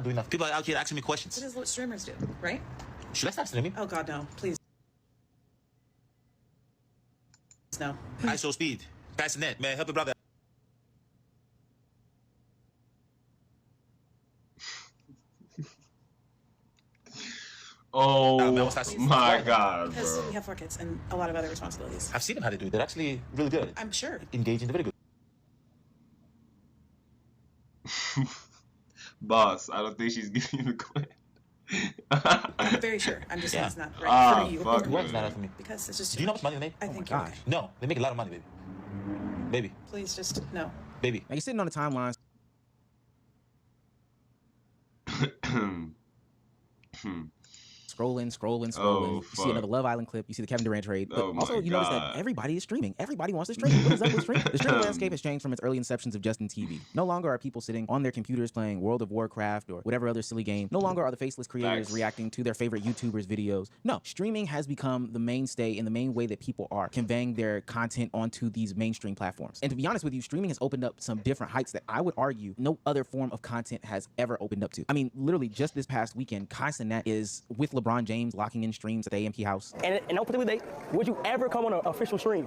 doing nothing. People are out here asking me questions. This is what streamers do, right? Should I stop streaming? Oh God, no! Please, no. ISO speed. Pass the net, man. Help your brother. Oh my God, because bro. we have 4 kids and a lot of other responsibilities. I've seen them how to do it. They're actually really good. I'm sure. Engaging, they're very good. Boss, I don't think she's giving you the clip. I'm very sure. I'm just saying it's not right for you. Fuck Why is that not for me? Because it's just too Do you know much. how much money they make? I think gosh. No, they make a lot of money, baby. Baby. Please just no. Baby. Now you're sitting on the timelines. Scrolling. Oh, you see fuck. another Love Island clip. You see the Kevin Durant trade. But Oh, my also, you notice that God. everybody is streaming. Everybody wants to stream. What is up with streaming? The streaming landscape has changed from its early inceptions of just in TV. No longer are people sitting on their computers playing World of Warcraft or whatever other silly game. No longer are the faceless creators Facts. reacting to their favorite YouTubers' videos. No, streaming has become the mainstay and the main way that people are conveying their content onto these mainstream platforms. And to be honest with you, streaming has opened up some different heights that I would argue no other form of content has ever opened up to. I mean, literally just this past weekend, Kai Cenat is with LeBron James locking in streams at the AMP house. And no particular date, would you ever come on an official stream?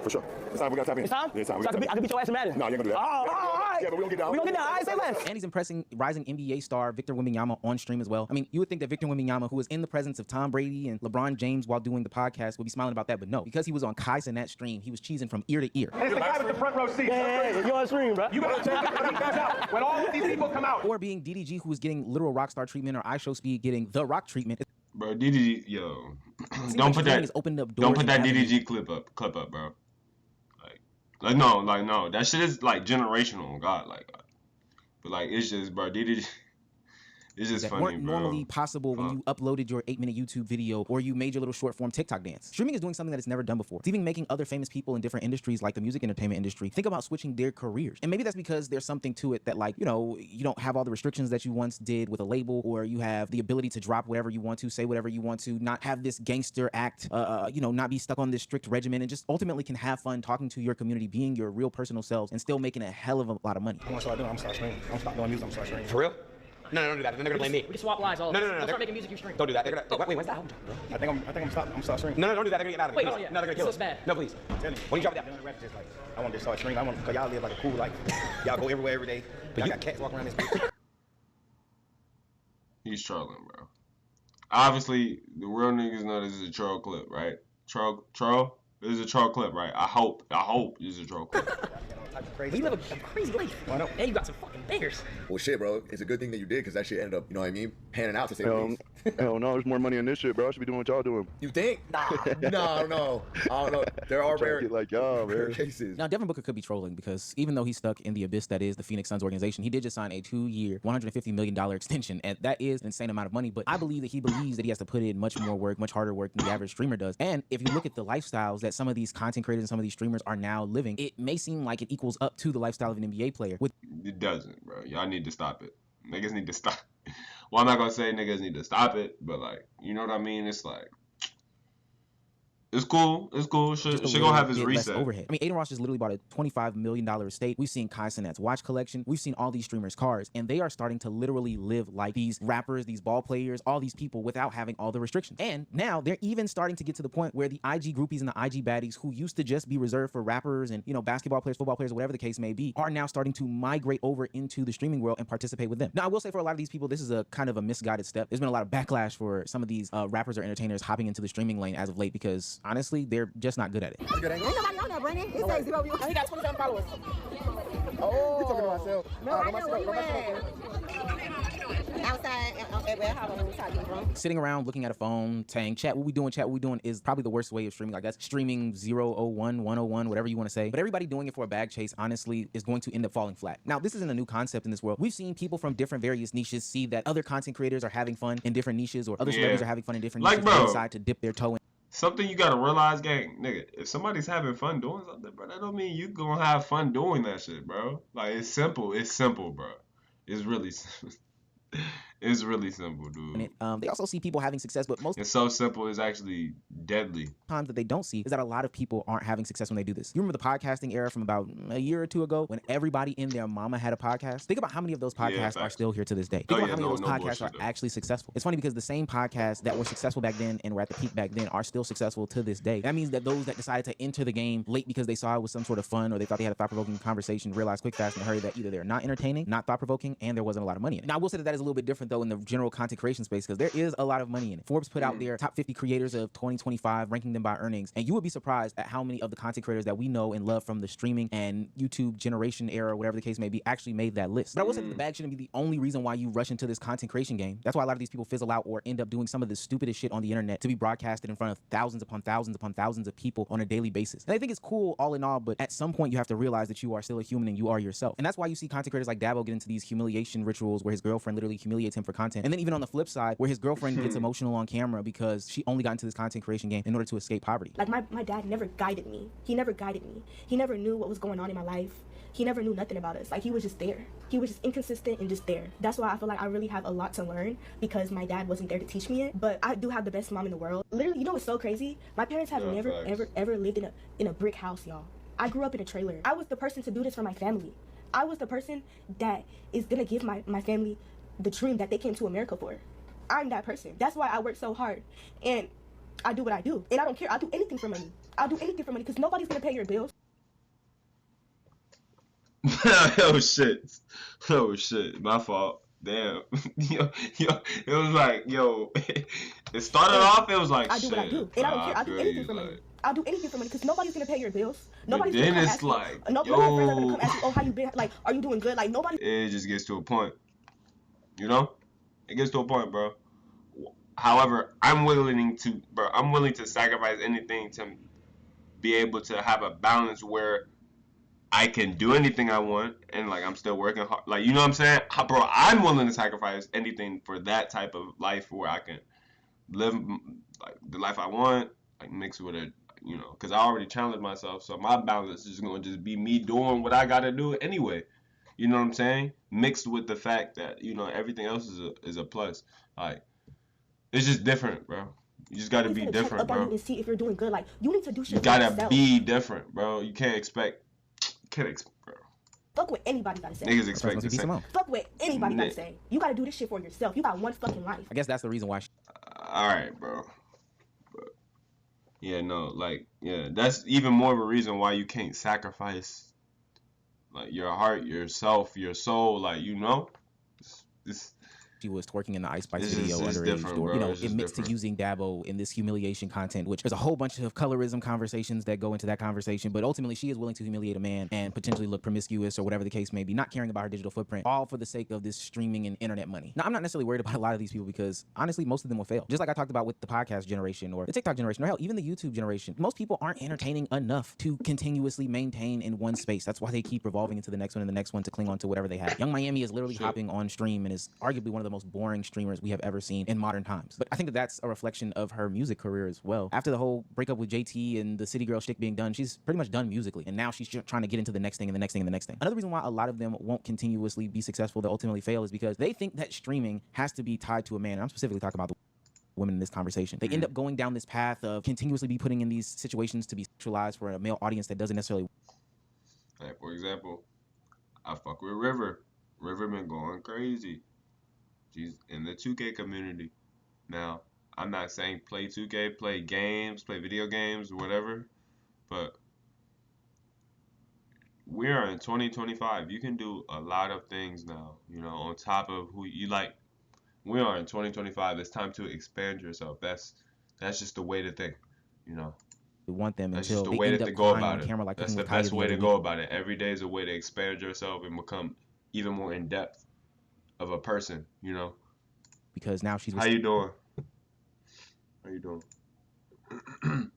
For sure. It's time we gotta tap in. It's time? Yeah, it's time. So I can beat your ass in Madden? No, you ain't gonna do that. Oh, all right. Yeah, but we gonna get down. We gonna get down. All right, say less. And he's impressing rising NBA star Victor Wembanyama on stream as well. I mean, you would think that Victor Wembanyama, who was in the presence of Tom Brady and LeBron James while doing the podcast, would be smiling about that, but no. Because he was on Kai Cenat's stream, he was cheesing from ear to ear. It's the guy with the front row seat. Yeah, you're on stream, bro. You gotta check it out. When all these people come out. Or being DDG, who was getting literal rockstar treatment, or iShow Speed getting the rock treatment. Bro, DDG, yo, Seems don't like put streaming that. has opened up Don't doors put that and avenues. DDG clip up, bro. No. That shit is like generational. God, but like it's just, bro. DDG, it's just that funny, weren't bro. normally possible when you uploaded your 8-minute YouTube video or you made your little short form TikTok dance. Streaming is doing something that it's never done before. It's even making other famous people in different industries like the music entertainment industry think about switching their careers. And maybe that's because there's something to it that, like, you know, you don't have all the restrictions that you once did with a label, or you have the ability to drop whatever you want to, say whatever you want to, not have this gangster act, you know, not be stuck on this strict regimen, and just ultimately can have fun talking to your community, being your real personal selves, and still making a hell of a lot of money. I'm gonna start doing. I'm gonna start streaming. I'm gonna start doing music. I'm gonna start streaming. For real? No, don't do that. Then they're gonna blame me. We can swap lives all No, over. no. We'll start making music you stream. Don't do that. They're gonna. Wait, when's that? Hold on, bro. I think I'm start streaming. No, don't do that. They're gonna get out of it. Wait, Please. oh, yeah. No, they're gonna kill This us. is bad. No, please. Tell me. When you drop it down, the rap just like I want to start streaming. I want because y'all live like a cool life. Y'all go everywhere every day. Y'all got cats walking around this bitch. He's trolling, bro. Obviously, the real niggas know this is a troll clip, right? Troll. This is a troll clip, right? I hope this is a troll clip. You live a crazy life. Why not? And you got some fucking bangers. Well, shit, bro. It's a good thing that you did because that shit ended up, you know what I mean, panning out to say the least. Hell no, there's more money in this shit, bro. I should be doing what y'all doing. You think? Nah, no. I don't know. There are rare like y'all, rare man. cases. Now, Devin Booker could be trolling because even though he's stuck in the abyss that is the Phoenix Suns organization, he did just sign a 2-year, $150 million extension, and that is an insane amount of money. But I believe that he believes that he has to put in much more work, much harder work than the average streamer does. And if you look at the lifestyles that some of these content creators and some of these streamers are now living, it may seem like it equals up to the lifestyle of an NBA player. It doesn't, bro. Y'all need to stop it. Niggas need to stop. Well, I'm not gonna say niggas need to stop it, but like, you know what I mean? It's like, it's cool. Should go have his reset. Overhead. I mean, Aiden Ross just literally bought a $25 million estate. We've seen Kai Cenat's watch collection. We've seen all these streamers' cars, and they are starting to literally live like these rappers, these ball players, all these people without having all the restrictions. And now they're even starting to get to the point where the IG groupies and the IG baddies who used to just be reserved for rappers and, you know, basketball players, football players, whatever the case may be, are now starting to migrate over into the streaming world and participate with them. Now, I will say for a lot of these people, this is a kind of a misguided step. There's been a lot of backlash for some of these rappers or entertainers hopping into the streaming lane as of late because, honestly, they're just not good at it. Ain't nobody on there, Brandon. He says 0 views. He got 27 followers. Oh, you talking to myself? No, I know where you at. Outside, at warehouse, when we start getting drunk. Sitting around looking at a phone, saying, chat, what we doing is probably the worst way of streaming. Like, that's streaming 001, 101, whatever you want to say. But everybody doing it for a bag chase, honestly, is going to end up falling flat. Now, this isn't a new concept in this world. We've seen people from different various niches see that other content creators are having fun in different niches, or other celebrities are having fun in different niches. Bro, they decide to dip their toe in. Something you gotta realize, gang, nigga, if somebody's having fun doing something, bro, that don't mean you gonna have fun doing that shit, bro. Like, it's simple, bro. It's really simple. It's really simple, dude. They also see people having success, but most It's so simple. It's actually deadly. times that they don't see is that a lot of people aren't having success when they do this. You remember the podcasting era from about a year or two ago when everybody and their mama had a podcast? Think about how many of those podcasts are still here to this day. Think about how many of those podcasts are actually successful. It's funny because the same podcasts that were successful back then and were at the peak back then are still successful to this day. That means that those that decided to enter the game late because they saw it was some sort of fun or they thought they had a thought-provoking conversation realized quick, fast, and hurry that either they're not entertaining, not thought-provoking, and there wasn't a lot of money in it. Now, I will say that is a little bit different though in the general content creation space because there is a lot of money in it. Forbes put out their top 50 creators of 2025, ranking them by earnings, and you would be surprised at how many of the content creators that we know and love from the streaming and YouTube generation era, whatever the case may be, actually made that list. But I will say that the bag shouldn't be the only reason why you rush into this content creation game. That's why a lot of these people fizzle out or end up doing some of the stupidest shit on the internet to be broadcasted in front of thousands upon thousands upon thousands of people on a daily basis. And I think it's cool all in all, but at some point you have to realize that you are still a human and you are yourself. And that's why you see content creators like Dabo get into these humiliation rituals where his girlfriend literally humiliates him for content. And then even on the flip side, where his girlfriend gets emotional on camera because she only got into this content creation game in order to escape poverty. Like my dad never guided me. He never guided me. He never knew what was going on in my life. He never knew nothing about us. Like, he was just there. He was just inconsistent and just there. That's why I feel like I really have a lot to learn because my dad wasn't there to teach me it. But I do have the best mom in the world. Literally, you know what's so crazy? My parents have never, ever lived in a brick house, y'all. I grew up in a trailer. I was the person to do this for my family. I was the person that is gonna give my family the dream that they came to America for. I'm that person. That's why I work so hard. And I do what I do. And I don't care. I'll do anything for money. I'll do anything for money because nobody's gonna pay your bills. Oh shit, my fault. Damn. Yo, it was like, yo, it started off, it was like, I do what I do, and I don't care. I'll do anything for money. I'll do anything for money because nobody's gonna pay your bills. Nobody's gonna come ask you. None of your friends are gonna come ask you, oh, how you been? Like, are you doing good? Like, nobody. It just gets to a point, you know? It gets to a point, bro. However, I'm willing to sacrifice anything to be able to have a balance where I can do anything I want and like I'm still working hard. Like, you know what I'm saying? Bro, I'm willing to sacrifice anything for that type of life where I can live like the life I want, like mix with it, you know, because I already challenged myself. So my balance is going to just be me doing what I got to do anyway. You know what I'm saying? Mixed with the fact that, you know, everything else is a plus. Like, it's just different, bro. You just got to be different, bro. And see if you're doing good. Like, you need to do shit. You got to be different, bro. You can't expect. Bro. Fuck what anybody gotta say. Niggas expect the same. Fuck what anybody gotta say. You gotta do this shit for yourself. You got one fucking life. I guess that's the reason why. Alright, bro. But, yeah, no, like, yeah, that's even more of a reason why you can't sacrifice, like, your heart, yourself, your soul, like, you know? She was twerking in the Ice Spice video underage, or, you know, admits to using Dabo in this humiliation content, which there's a whole bunch of colorism conversations that go into that conversation, but ultimately she is willing to humiliate a man and potentially look promiscuous or whatever the case may be, not caring about her digital footprint, all for the sake of this streaming and internet money. Now, I'm not necessarily worried about a lot of these people because honestly, most of them will fail. Just like I talked about with the podcast generation or the TikTok generation, or hell, even the YouTube generation. Most people aren't entertaining enough to continuously maintain in one space. That's why they keep revolving into the next one and the next one to cling on to whatever they have. Young Miami is literally hopping on stream and is arguably one of the most boring streamers we have ever seen in modern times. But I think that that's a reflection of her music career as well. After the whole breakup with JT and the City Girl shtick being done, she's pretty much done musically. And now she's trying to get into the next thing and the next thing and the next thing. Another reason why a lot of them won't continuously be successful, they'll ultimately fail, is because they think that streaming has to be tied to a man. And I'm specifically talking about the women in this conversation. They end up going down this path of continuously be putting in these situations to be sexualized for a male audience that doesn't necessarily. Like, for example, I fuck with River. River been going crazy. She's in the 2K community. Now, I'm not saying play 2K, play games, play video games, whatever, but we are in 2025. You can do a lot of things now, you know, on top of who you like. We are in 2025. It's time to expand yourself. That's just the way to think, you know. We want them that's until just the they way end to up go crying about on it. camera like That's the best way to go about it. Every day is a way to expand yourself and become even more in depth of a person, you know. Because now she's. How you doing? How you doing?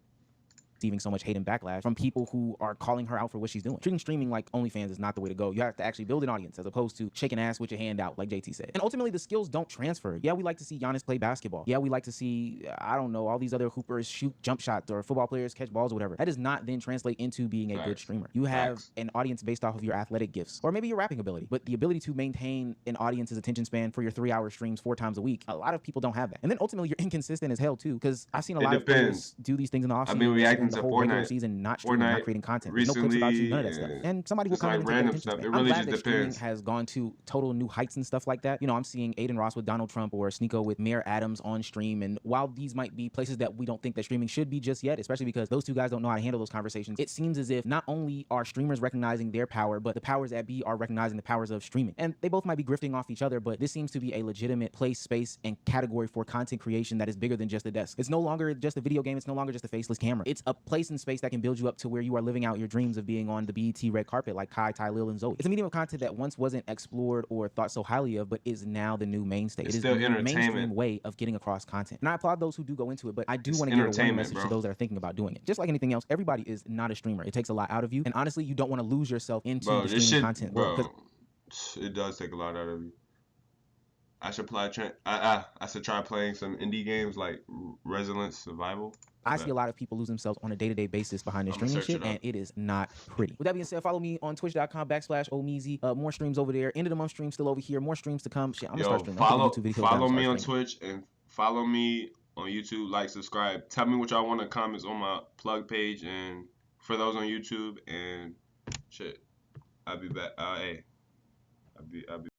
receiving so much hate and backlash from people who are calling her out for what she's doing. Treating streaming like OnlyFans is not the way to go. You have to actually build an audience as opposed to shaking ass with your hand out, like JT said. And ultimately, the skills don't transfer. Yeah, we like to see Giannis play basketball. Yeah, we like to see, I don't know, all these other hoopers shoot jump shots or football players catch balls or whatever. That does not then translate into being a good streamer. You have an audience based off of your athletic gifts or maybe your rapping ability, but the ability to maintain an audience's attention span for your 3-hour streams 4 times a week, a lot of people don't have that. And then ultimately, you're inconsistent as hell too, because I've seen a lot of players do these things in the offseason. I've been reacting to regular Fortnite season, not streaming, not creating content. There's no clips about you, none of that stuff. And somebody will come in and take that attention span. I'm glad that streaming has gone to total new heights and stuff like that. You know, I'm seeing Aiden Ross with Donald Trump or Sneeko with Mayor Adams on stream. And while these might be places that we don't think that streaming should be just yet, especially because those two guys don't know how to handle those conversations, it seems as if not only are streamers recognizing their power, but the powers that be are recognizing the powers of streaming. And they both might be grifting off each other, but this seems to be a legitimate place, space, and category for content creation that is bigger than just a desk. It's no longer just a video game. It's no longer just a faceless camera. It's a place and space that can build you up to where you are living out your dreams of being on the BET red carpet like Kai, Ty, Lil, and Zoe. It's a medium of content that once wasn't explored or thought so highly of, but is now the new mainstay. It's it is still the mainstream way of getting across content. And I applaud those who do go into it, but I do want to give a warning message to those that are thinking about doing it. Just like anything else, everybody is not a streamer. It takes a lot out of you. And honestly, you don't want to lose yourself into the streaming content. It does take a lot out of you. I should try playing some indie games like Resident Survival. I see a lot of people lose themselves on a day-to-day basis behind their streaming shit, and it is not pretty. With that being said, follow me on twitch.com/Omeezy. More streams over there. End of the month stream still over here. More streams to come. Shit, I'm gonna start streaming. Follow me on Twitch and follow me on YouTube. Like, subscribe. Tell me what y'all want in the comments on my plug page, and for those on YouTube, and shit, I'll be back. I'll be